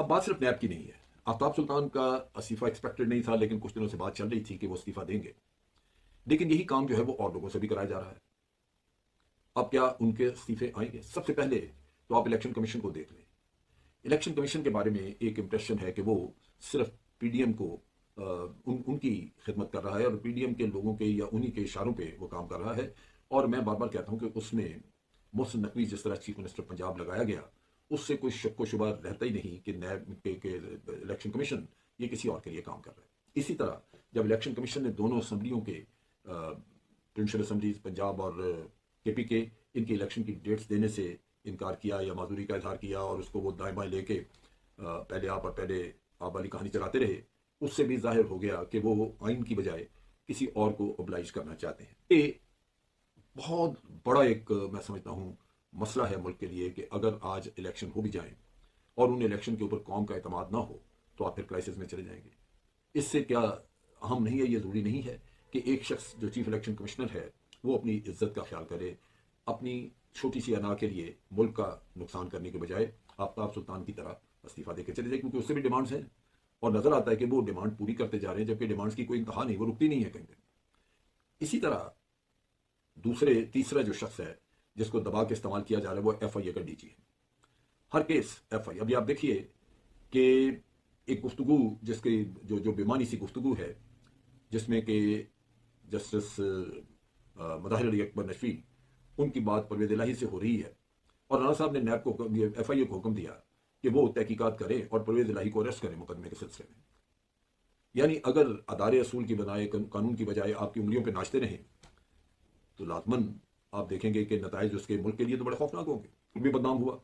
अब बात सिर्फ नैब की नहीं है। आफ्ताब सुल्तान का इस्तीफा एक्सपेक्टेड नहीं था, लेकिन कुछ दिनों से बात चल रही थी कि वो इस्तीफा देंगे, लेकिन यही काम जो है वो और लोगों से भी कराया जा रहा है। अब क्या उनके इस्तीफे आएंगे? सबसे पहले तो आप इलेक्शन कमीशन को देख लें। इलेक्शन कमीशन के बारे में एक इंप्रेशन है कि वो सिर्फ पीडीएम को उनकी खिदमत कर रहा है और पीडीएम के लोगों के या उन्हीं के इशारों पे वो काम कर रहा है। और मैं बार बार कहता हूं कि उसमें मोहसिन नकवी जिस तरह चीफ मिनिस्टर पंजाब लगाया गया, उससे कोई शक व शुबा रहता ही नहीं कि नैब के इलेक्शन कमीशन ये किसी और के लिए काम कर रहा है। इसी तरह जब इलेक्शन कमीशन ने दोनों असम्बलियों के प्रोविंशियल असम्बलीज पंजाब और केपी के इनके इलेक्शन की डेट्स देने से इनकार किया या माजूरी का इजहार किया और उसको वो दाएं बाएं लेके पहले आप और पहले आप वाली कहानी चलाते रहे, उससे भी जाहिर हो गया कि वो आइन की बजाय किसी और को ओबलाइज करना चाहते हैं। ये बहुत बड़ा एक मैं समझता हूँ मसला है मुल्क के लिए कि अगर आज इलेक्शन हो भी जाए और उन इलेक्शन के ऊपर कौम का एतमाद ना हो तो आप फिर क्राइसिस में चले जाएंगे। इससे क्या अहम नहीं है, ये ज़रूरी नहीं है कि एक शख्स जो चीफ इलेक्शन कमिश्नर है वो अपनी इज्जत का ख्याल करे, अपनी छोटी सी अना के लिए मुल्क का नुकसान करने के बजाय आफ्ताब सुल्तान की तरह इस्तीफा देकर चले जाए, क्योंकि उससे भी डिमांड्स हैं और नजर आता है कि वो डिमांड पूरी करते जा रहे हैं, जबकि डिमांड्स की कोई इंतहा नहीं, वो रुकती नहीं है कहीं पे। इसी तरह तीसरा जो शख्स है जिसको दबा के इस्तेमाल किया जा रहा है वो FIA का डीजी है। हर केस FIA, अभी आप देखिए कि एक गुफ्तगू जिसकी जो बेमानी सी गुफ्तगू है जिसमें कि जस्टिस मज़ाहिर अली अकबर नशवी उनकी बात परवेज़ इलाही से हो रही है और राणा साहब ने नैब को FIA को हुक्म दिया कि वो तहकीकात करें और परवेज़ इलाही को अरेस्ट करें मुकदमे के सिलसिले में। यानी अगर अदारे असूल की बजाय कानून की बजाय आपकी उंगलियों पर नाचते रहें तो लाजमन आप देखेंगे कि नताइज उसके मुल्क के लिए तो बड़े खौफनाक होंगे। वो भी बदनाम हुआ।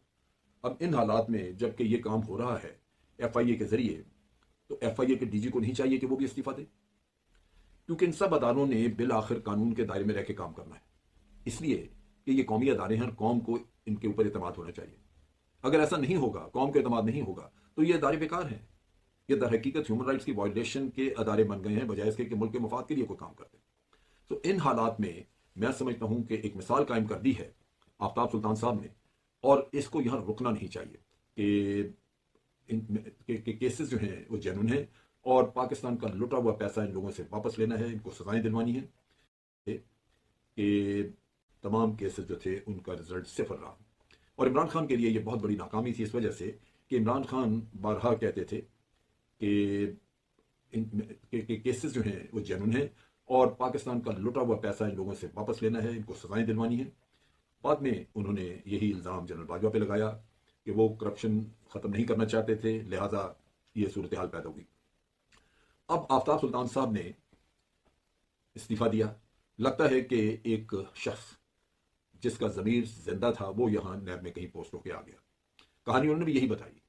अब इन हालात में जबकि ये काम हो रहा है FIA के जरिए, तो FIA के डीजी को नहीं चाहिए कि वो भी इस्तीफा दे, क्योंकि इन सब अदारों ने बिल आखिर कानून के दायरे में रह के काम करना है, इसलिए कि ये कौमी अदारे हैं और कौम को इनके ऊपर एतमाद होना चाहिए। अगर ऐसा नहीं होगा, कौम को एतमाद नहीं होगा, तो ये अदारे बेकार हैं। ये दर हकीकत ह्यूमन राइट्स की वायलेशन के अदारे बन गए हैं बजाय इसके कि मुल्क के मफाद के लिए कोई काम करते। तो इन हालात में मैं समझता हूं कि एक मिसाल कायम कर दी है आफ्ताब सुल्तान साहब ने, और इसको यहां रुकना नहीं चाहिए कि केसेस जो हैं वो जेन्युइन हैं और पाकिस्तान का लुटा हुआ पैसा इन लोगों से वापस लेना है, इनको सजाएं दिलवानी है कि तमाम केसेस जो थे उनका रिजल्ट सिफर रहा। और इमरान खान के लिए ये बहुत बड़ी नाकामी थी इस वजह से कि इमरान खान बारहा कहते थे कि केसेस जो हैं वो जेन्युइन हैं और पाकिस्तान का लुटा हुआ पैसा इन लोगों से वापस लेना है, इनको सजाएं दिलवानी है। बाद में उन्होंने यही इल्ज़ाम जनरल बाजवा पे लगाया कि वो करप्शन ख़त्म नहीं करना चाहते थे, लिहाजा ये सूरत हाल पैदा हुई। अब आफ्ताब सुल्तान साहब ने इस्तीफ़ा दिया। लगता है कि एक शख्स जिसका ज़मीर जिंदा था वो यहाँ नैब में कहीं पोस्ट होकर आ गया। कहानी उन्होंने भी यही बताई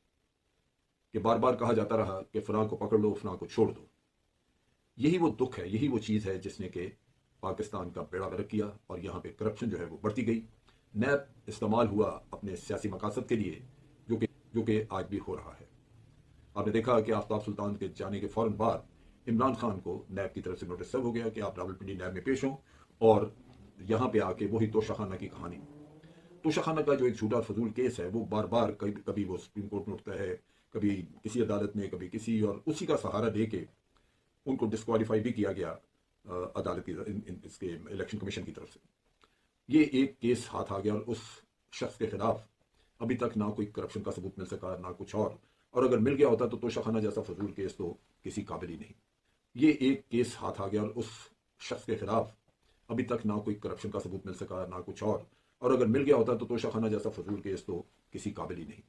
कि बार बार कहा जाता रहा कि फ़लाँ को पकड़ लो, फ़लाँ को छोड़ दो। यही वो दुख है, यही वो चीज़ है जिसने कि पाकिस्तान का बेड़ा गर्क किया और यहाँ पे करप्शन जो है वो बढ़ती गई। नैब इस्तेमाल हुआ अपने सियासी मकासद के लिए, जो कि आज भी हो रहा है। आपने देखा कि आफ्ताब सुल्तान के जाने के फौरन बाद इमरान खान को नैब की तरफ से नोटिस सर्व हो गया कि आप रावलपिंडी नैब में पेश हों और यहाँ पे आके वही तोशाखाना की कहानी, तोशाखाना का जो एक झूठा फजूल केस है वो बार बार कभी वो सुप्रीम कोर्ट में उठता है, कभी किसी अदालत में, कभी किसी, और उसी का सहारा दे के उनको डिस्क्वालीफाई भी किया गया अदालत की इसके इलेक्शन कमीशन की तरफ से। ये एक केस हाथ आ गया और उस शख्स के खिलाफ अभी तक ना कोई करप्शन का सबूत मिल सका ना कुछ और अगर मिल गया होता तो तोशाखाना जैसा फजूल केस तो किसी काबिल ही नहीं। ये एक केस हाथ आ गया और उस शख्स के खिलाफ अभी तक ना कोई करप्शन का सबूत मिल सका ना कुछ और अगर मिल गया होता तो तोशाखाना जैसा फजूल केस तो किसी काबिल ही नहीं।